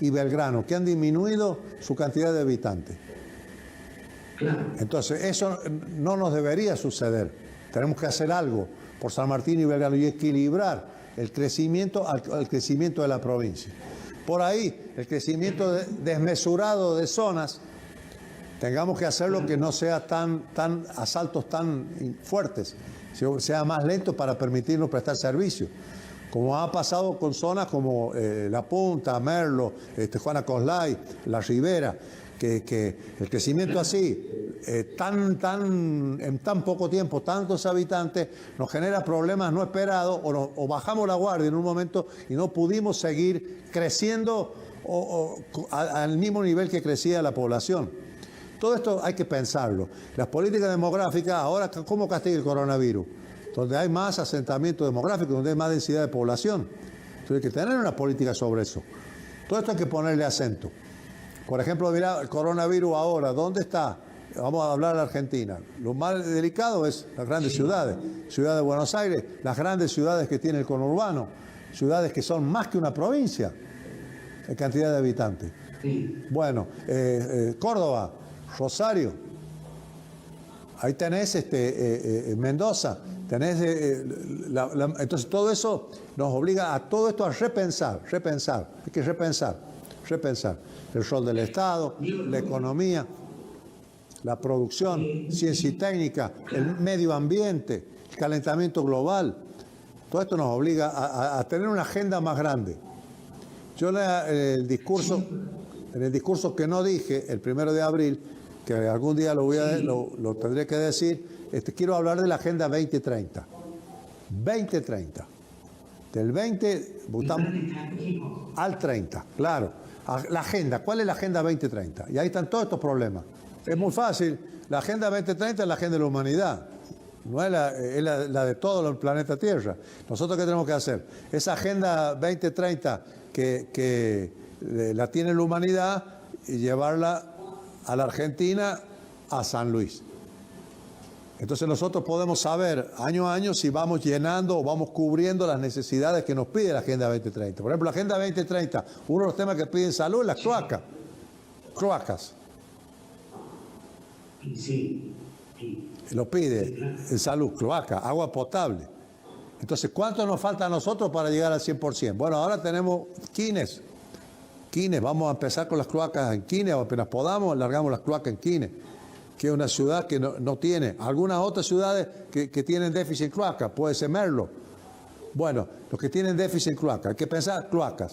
y Belgrano, que han disminuido su cantidad de habitantes. Entonces, eso no nos debería suceder. Tenemos que hacer algo por San Martín y Belgrano y equilibrar el crecimiento al crecimiento de la provincia. Por ahí, el crecimiento desmesurado de zonas, tengamos que hacerlo que no sea tan a saltos tan fuertes, sea más lento para permitirnos prestar servicio. Como ha pasado con zonas como La Punta, Merlo, Juana Coslay, La Ribera, que el crecimiento así, en tan poco tiempo, tantos habitantes, nos genera problemas no esperados o bajamos la guardia en un momento y no pudimos seguir creciendo al mismo nivel que crecía la población. Todo esto hay que pensarlo. Las políticas demográficas, ahora, ¿cómo castiga el coronavirus? Donde hay más asentamiento demográfico, donde hay más densidad de población. Entonces hay que tener una política sobre eso. Todo esto hay que ponerle acento. Por ejemplo, mira, el coronavirus ahora, ¿dónde está? Vamos a hablar de Argentina. Lo más delicado es las grandes ciudades. Ciudad de Buenos Aires, las grandes ciudades que tiene el conurbano, ciudades que son más que una provincia en cantidad de habitantes. Bueno, Córdoba, Rosario, ahí tenés Mendoza, tenés entonces todo eso nos obliga a todo esto a repensar, hay que repensar el rol del Estado, la economía, la producción, ciencia y técnica, el medio ambiente, el calentamiento global. Todo esto nos obliga a tener una agenda más grande. Yo en el discurso que no dije, el 1 de abril, que algún día lo tendré que decir, quiero hablar de la Agenda 2030. 2030. Del 20 al 30, claro. La agenda, ¿cuál es la Agenda 2030? Y ahí están todos estos problemas. Es muy fácil. La Agenda 2030 es la agenda de la humanidad. No es la de todo el planeta Tierra. ¿Nosotros qué tenemos que hacer? Esa Agenda 2030 que la tiene la humanidad y llevarla a la Argentina, a San Luis. Entonces nosotros podemos saber año a año si vamos llenando o vamos cubriendo las necesidades que nos pide la Agenda 2030. Por ejemplo, la Agenda 2030, uno de los temas que piden salud es las cloacas. Cloacas. Sí. Lo pide en salud, cloaca, agua potable. Entonces, ¿cuánto nos falta a nosotros para llegar al 100%? Bueno, ahora tenemos Quines. Vamos a empezar con las cloacas en Quines, apenas podamos, largamos las cloacas en Quines, que es una ciudad que no tiene. Algunas otras ciudades que tienen déficit en cloaca, puede ser Merlo. Bueno, los que tienen déficit en cloaca, hay que pensar cloaca,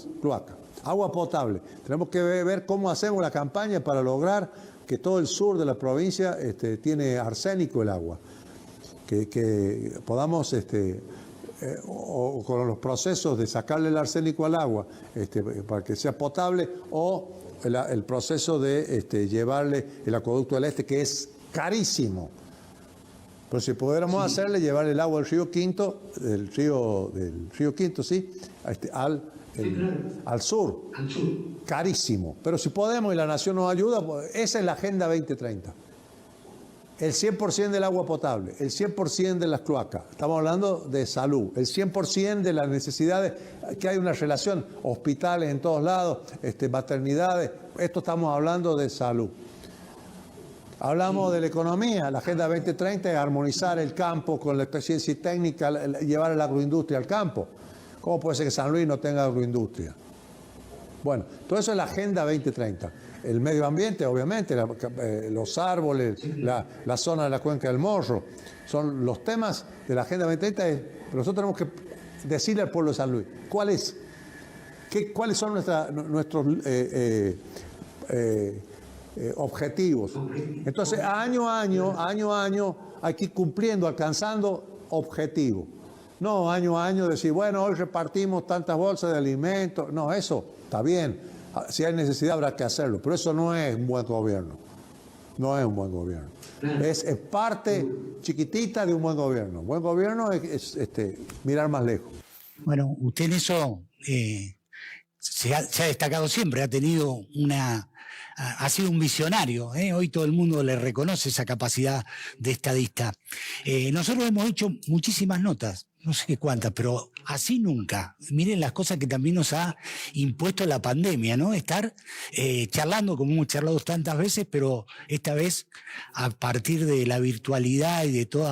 agua potable. Tenemos que ver cómo hacemos la campaña para lograr que todo el sur de la provincia tiene arsénico el agua. Que podamos, o con los procesos de sacarle el arsénico al agua para que sea potable, o el proceso de llevarle el acueducto del Este, que es carísimo. Pero si pudiéramos hacerle, llevar el agua del río Quinto, del río Quinto, ¿sí? Al sur. Carísimo. Pero si podemos y la nación nos ayuda, pues esa es la Agenda 2030. El 100% del agua potable, el 100% de las cloacas. Estamos hablando de salud. El 100% de las necesidades, que hay una relación, hospitales en todos lados, maternidades. Esto estamos hablando de salud. Hablamos de la economía. La Agenda 2030 es armonizar el campo con la experiencia técnica, llevar la agroindustria al campo. ¿Cómo puede ser que San Luis no tenga agroindustria? Bueno, todo eso es la Agenda 2030. El medio ambiente, obviamente, los árboles, la zona de la cuenca del Morro, son los temas de la Agenda 2030. Pero nosotros tenemos que decirle al pueblo de San Luis, ¿cuáles son nuestros objetivos? Entonces, año a año, hay que ir cumpliendo, alcanzando objetivos. No, año a año decir, bueno, hoy repartimos tantas bolsas de alimentos. No, eso está bien. Si hay necesidad habrá que hacerlo, pero eso no es un buen gobierno. No es un buen gobierno. Es parte chiquitita de un buen gobierno. Un buen gobierno es mirar más lejos. Bueno, usted en eso se ha destacado siempre, ha sido un visionario, hoy todo el mundo le reconoce esa capacidad de estadista. Nosotros hemos hecho muchísimas notas, no sé cuántas, pero así nunca. Miren las cosas que también nos ha impuesto la pandemia, ¿no? Estar charlando como hemos charlado tantas veces, pero esta vez a partir de la virtualidad y de todo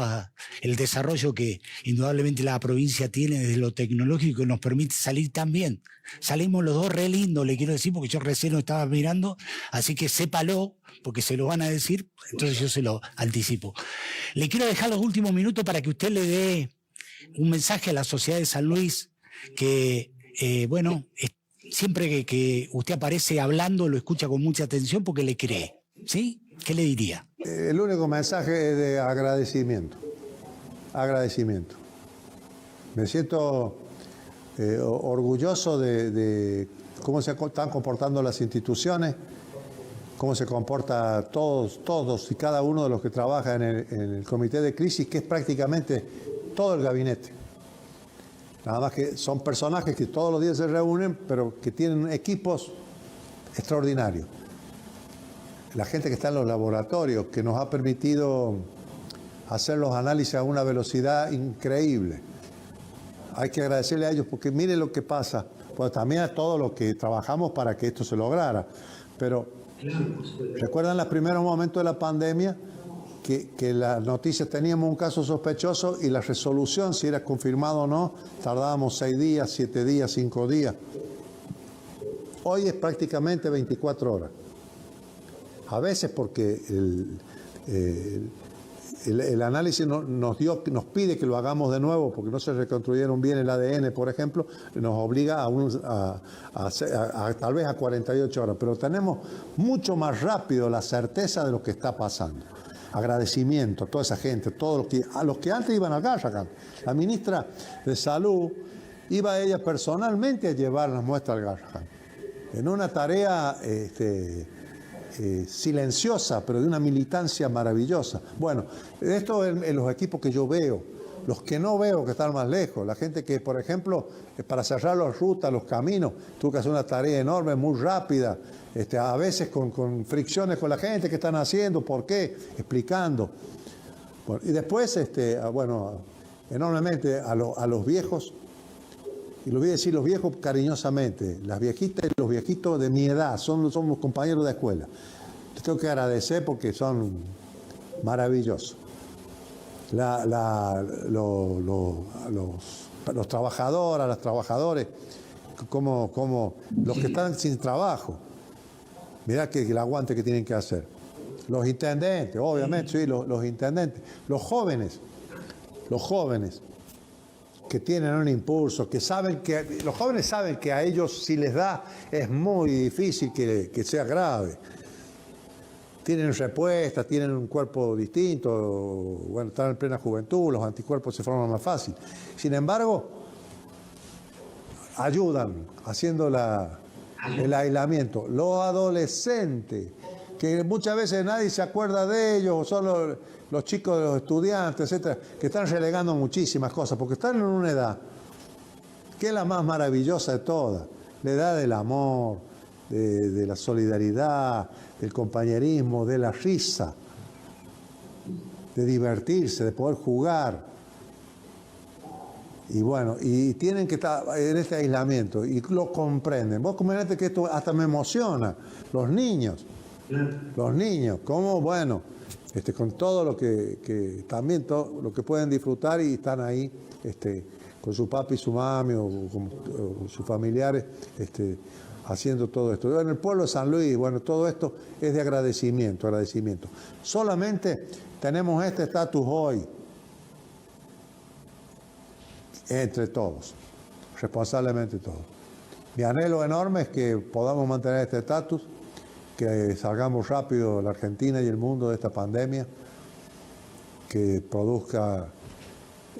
el desarrollo que indudablemente la provincia tiene desde lo tecnológico que nos permite salir tan bien. Salimos los dos re lindos, le quiero decir, porque yo recién lo estaba mirando, así que sépalo, porque se lo van a decir, entonces yo se lo anticipo. Le quiero dejar los últimos minutos para que usted le dé un mensaje a la sociedad de San Luis, que, siempre que usted aparece hablando, lo escucha con mucha atención porque le cree, ¿sí? ¿Qué le diría? El único mensaje es de agradecimiento. Agradecimiento. Me siento orgulloso de cómo se están comportando las instituciones, cómo se comporta todos y cada uno de los que trabajan en el comité de crisis, que es prácticamente todo el gabinete. Nada más que son personajes que todos los días se reúnen, pero que tienen equipos extraordinarios. La gente que está en los laboratorios, que nos ha permitido hacer los análisis a una velocidad increíble. Hay que agradecerle a ellos porque miren lo que pasa, pues también a todos los que trabajamos para que esto se lograra. Pero ¿recuerdan los primeros momentos de la pandemia? Que las noticias teníamos un caso sospechoso y la resolución, si era confirmado o no, tardábamos 6 días, 7 días, 5 días. Hoy es prácticamente 24 horas. A veces porque el análisis nos pide que lo hagamos de nuevo porque no se reconstruyeron bien el ADN, por ejemplo, nos obliga a tal vez a 48 horas, pero tenemos mucho más rápido la certeza de lo que está pasando. Agradecimiento a toda esa gente, a los que antes iban al Garrahan. La ministra de Salud iba ella personalmente a llevar las muestras al Garrahan, en una tarea silenciosa, pero de una militancia maravillosa. Bueno, esto en los equipos que yo veo, los que no veo que están más lejos, la gente que, por ejemplo, para cerrar las rutas, los caminos, tuvo que hacer una tarea enorme, muy rápida, a veces con fricciones con la gente que están haciendo, por qué, explicando. Bueno, y después, enormemente a los viejos, y lo voy a decir los viejos cariñosamente, las viejitas y los viejitos de mi edad, somos compañeros de escuela. Les tengo que agradecer porque son maravillosos. Los trabajadores, las trabajadoras, como los que están sin trabajo, mirá que el aguante que tienen que hacer. Los intendentes, obviamente, sí, los intendentes. Los jóvenes, que tienen un impulso, los jóvenes saben que a ellos si les da es muy difícil que sea grave. Tienen respuestas, tienen un cuerpo distinto, bueno, están en plena juventud, los anticuerpos se forman más fácil. Sin embargo, ayudan haciendo el aislamiento. Los adolescentes, que muchas veces nadie se acuerda de ellos, o solo los chicos, los estudiantes, etcétera, que están relegando muchísimas cosas, porque están en una edad que es la más maravillosa de todas, la edad del amor, de la solidaridad, del compañerismo, de la risa, de divertirse, de poder jugar. Y bueno, y tienen que estar en este aislamiento y lo comprenden. Vos comprendete que esto hasta me emociona. Los niños, cómo, bueno, con todo lo que también todo lo que pueden disfrutar y están ahí con su papi y su mami o con sus familiares haciendo todo esto. En el pueblo de San Luis, bueno, todo esto es de agradecimiento. Solamente tenemos este estatus hoy, entre todos, responsablemente todos. Mi anhelo enorme es que podamos mantener este estatus, que salgamos rápido la Argentina y el mundo de esta pandemia, que produzca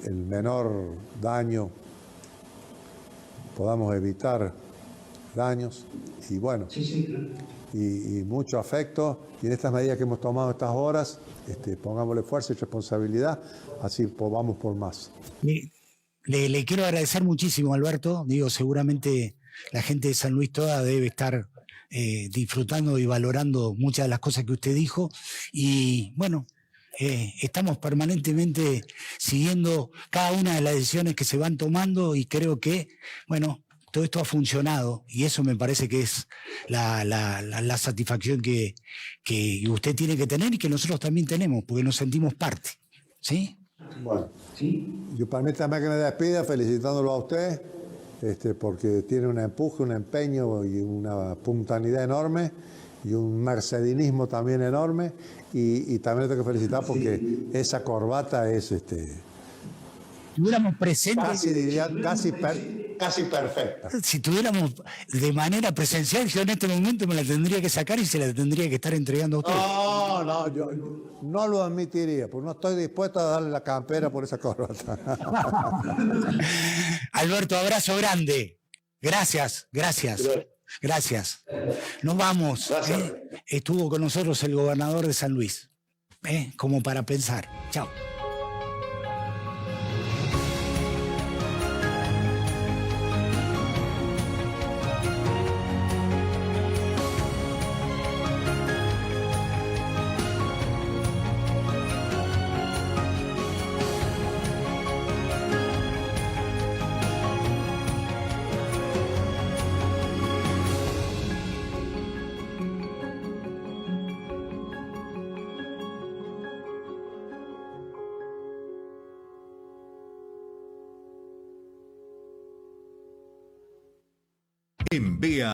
el menor daño, podamos evitar daños y bueno, y mucho afecto, y en estas medidas que hemos tomado estas horas, pongámosle fuerza y responsabilidad, así vamos por más. Le quiero agradecer muchísimo, Alberto. Digo, seguramente la gente de San Luis toda debe estar disfrutando y valorando muchas de las cosas que usted dijo. Y bueno, estamos permanentemente siguiendo cada una de las decisiones que se van tomando y creo que, bueno, todo esto ha funcionado y eso me parece que es la satisfacción que usted tiene que tener y que nosotros también tenemos, porque nos sentimos parte. ¿Sí? Bueno, ¿sí? Yo permítame que me despida felicitándolo a usted, porque tiene un empuje, un empeño y una puntualidad enorme y un mercedinismo también enorme y también le tengo que felicitar porque esa corbata es tuviéramos presente, casi diría, casi perfecta. Si tuviéramos de manera presencial, yo en este momento me la tendría que sacar y se la tendría que estar entregando a usted. No, yo no lo admitiría, porque no estoy dispuesto a darle la campera por esa corbata. Alberto, abrazo grande. Gracias. Nos vamos. Estuvo con nosotros el gobernador de San Luis, como para pensar. Chao. En BEA